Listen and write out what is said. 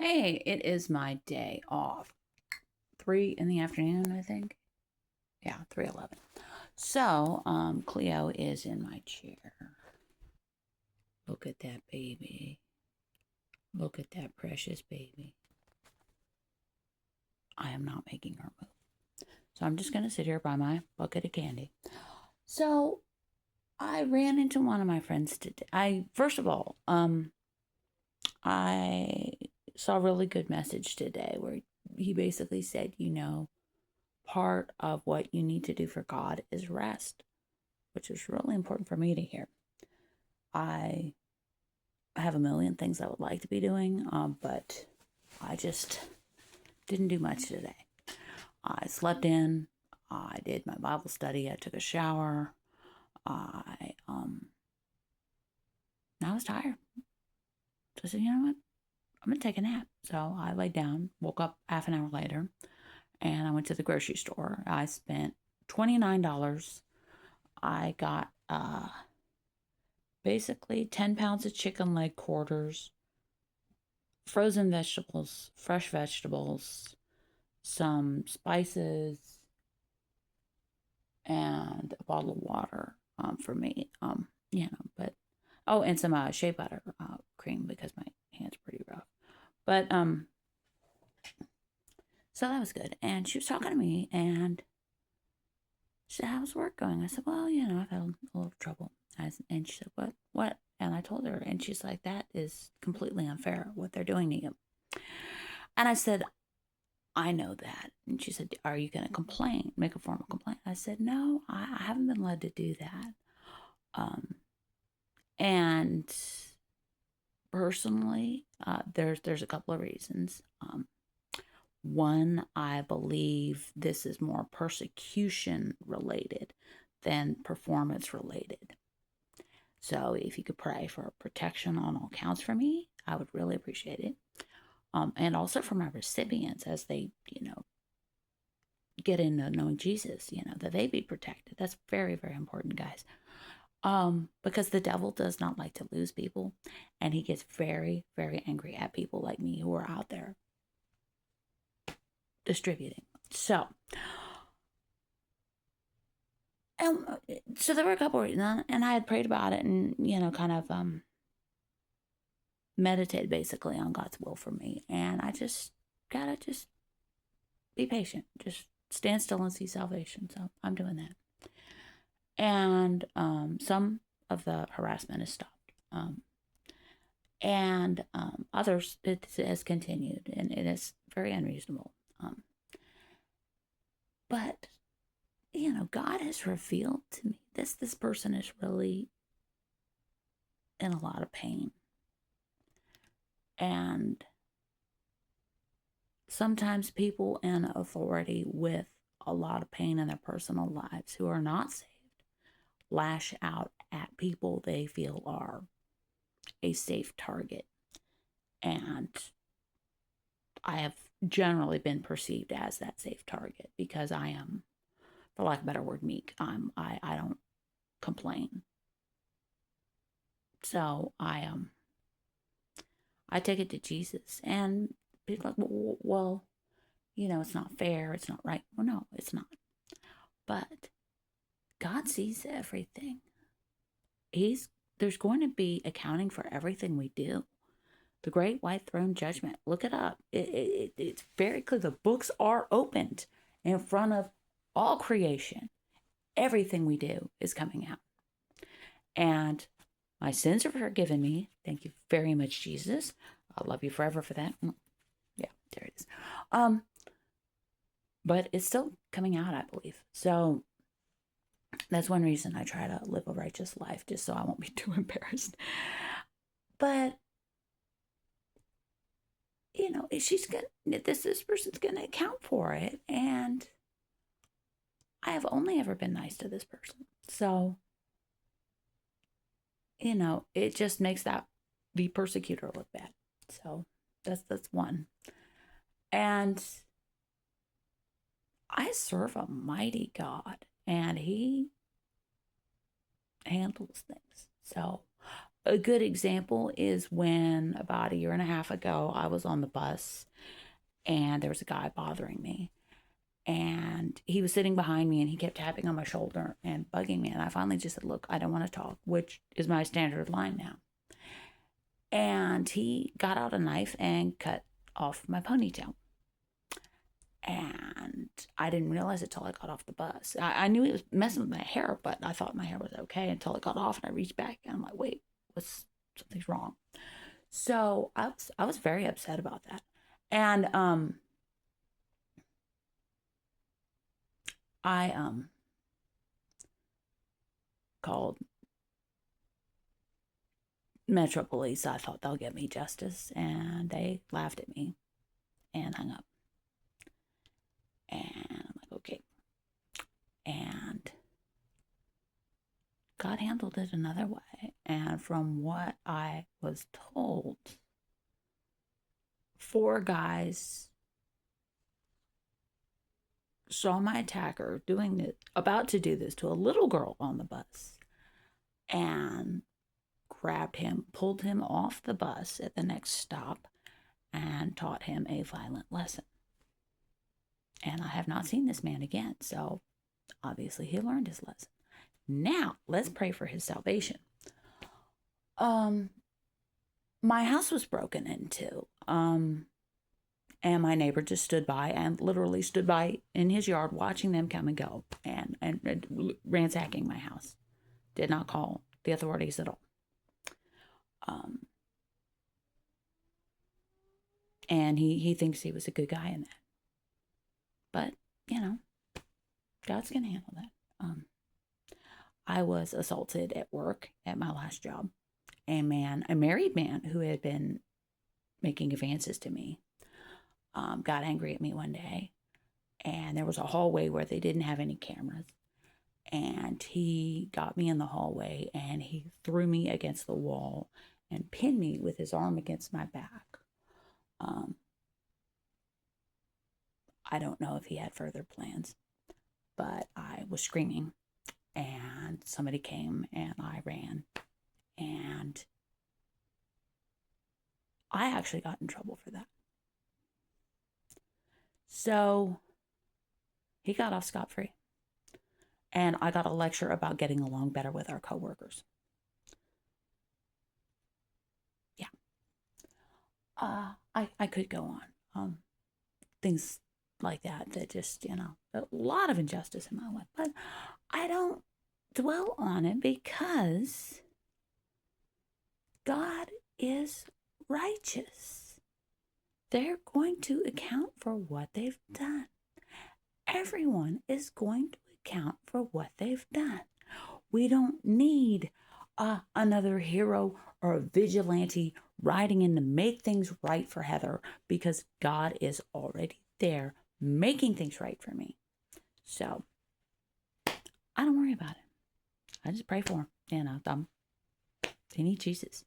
Hey, it is my day off. 3 in the afternoon, I think. Yeah, 3:11. So, Cleo is in my chair. Look at that baby. Look at that precious baby. I am not making her move. So I'm just gonna sit here by my bucket of candy. So I ran into one of my friends today. First of all, I saw a really good message today where he basically said, part of what you need to do for God is rest, which is really important for me to hear. I have a million things I would like to be doing, but I just didn't do much today. I slept in. I did my Bible study. I took a shower. I I was tired. So I said, you know what? I'm gonna take a nap. So I laid down, woke up half an hour later, and I went to the grocery store. I spent $29. I got basically 10 pounds of chicken leg quarters, frozen vegetables, fresh vegetables, some spices, and a bottle of water for me. But oh, and some shea butter cream because my hand's pretty rough. But so that was good. And she was talking to me, and she said, "How's work going?" I said, "Well, I've had a little trouble." And she said, "What? What?" And I told her, and she's like, "That is completely unfair what they're doing to you." And I said, "I know that." And she said, "Are you going to complain, make a formal complaint?" I said, "No, I haven't been led to do that." And personally, there's a couple of reasons. One, I believe this is more persecution related than performance related. So if you could pray for protection on all counts for me, I would really appreciate it. And also for my recipients as they, get into knowing Jesus, that they be protected. That's very, very important, guys. Because the devil does not like to lose people, and he gets very, very angry at people like me who are out there distributing. So there were a couple of reasons, and I had prayed about it, and kind of meditated basically on God's will for me, and I just gotta just be patient, just stand still and see salvation. So I'm doing that. And some of the harassment has stopped. And others, it has continued, and it is very unreasonable. But God has revealed to me this person is really in a lot of pain, and sometimes people in authority with a lot of pain in their personal lives who are not saved lash out at people they feel are a safe target. And I have generally been perceived as that safe target because I am, for lack of a better word, meek. I don't complain. So I take it to Jesus, and people are like, well, it's not fair, it's not right. Well, no, it's not. But God sees everything. There's going to be accounting for everything we do. The great white throne judgment. Look it up. It's very clear. The books are opened in front of all creation. Everything we do is coming out. And my sins are forgiven me. Thank you very much, Jesus. I love you forever for that. Yeah, there it is. But it's still coming out, I believe. So that's one reason I try to live a righteous life, just so I won't be too embarrassed. But this person's gonna account for it, and I have only ever been nice to this person. So, it just makes the persecutor look bad. So that's one. And I serve a mighty God, and he handles things. So a good example is when about a year and a half ago, I was on the bus and there was a guy bothering me. And he was sitting behind me and he kept tapping on my shoulder and bugging me. And I finally just said, look, I don't want to talk, which is my standard line now. And he got out a knife and cut off my ponytail. And I didn't realize it till I got off the bus. I knew he was messing with my hair, but I thought my hair was okay until it got off and I reached back and I'm like, wait, something's wrong. So I was very upset about that. And I called Metro Police. I thought they'll get me justice, and they laughed at me and hung up. And I'm like, okay. And God handled it another way. And from what I was told, 4 guys saw my attacker doing this, about to do this to a little girl on the bus, and grabbed him, pulled him off the bus at the next stop, and taught him a violent lesson. And I have not seen this man again, so obviously he learned his lesson. Now, let's pray for his salvation. My house was broken into, and my neighbor just stood by and literally stood by in his yard watching them come and go and ransacking my house. Did not call the authorities at all. And he thinks he was a good guy in that. But, God's going to handle that. I was assaulted at work at my last job. A married man who had been making advances to me, got angry at me one day. And there was a hallway where they didn't have any cameras. And he got me in the hallway and he threw me against the wall and pinned me with his arm against my back. I don't know if he had further plans, but I was screaming and somebody came and I ran, and I actually got in trouble for that. So he got off scot-free, and I got a lecture about getting along better with our coworkers. Yeah. I could go on. Things like that just, a lot of injustice in my life. But I don't dwell on it because God is righteous. They're going to account for what they've done. Everyone is going to account for what they've done. We don't need another hero or a vigilante riding in to make things right for Heather, because God is already there making things right for me. So I don't worry about it. I just pray for him. They need Jesus.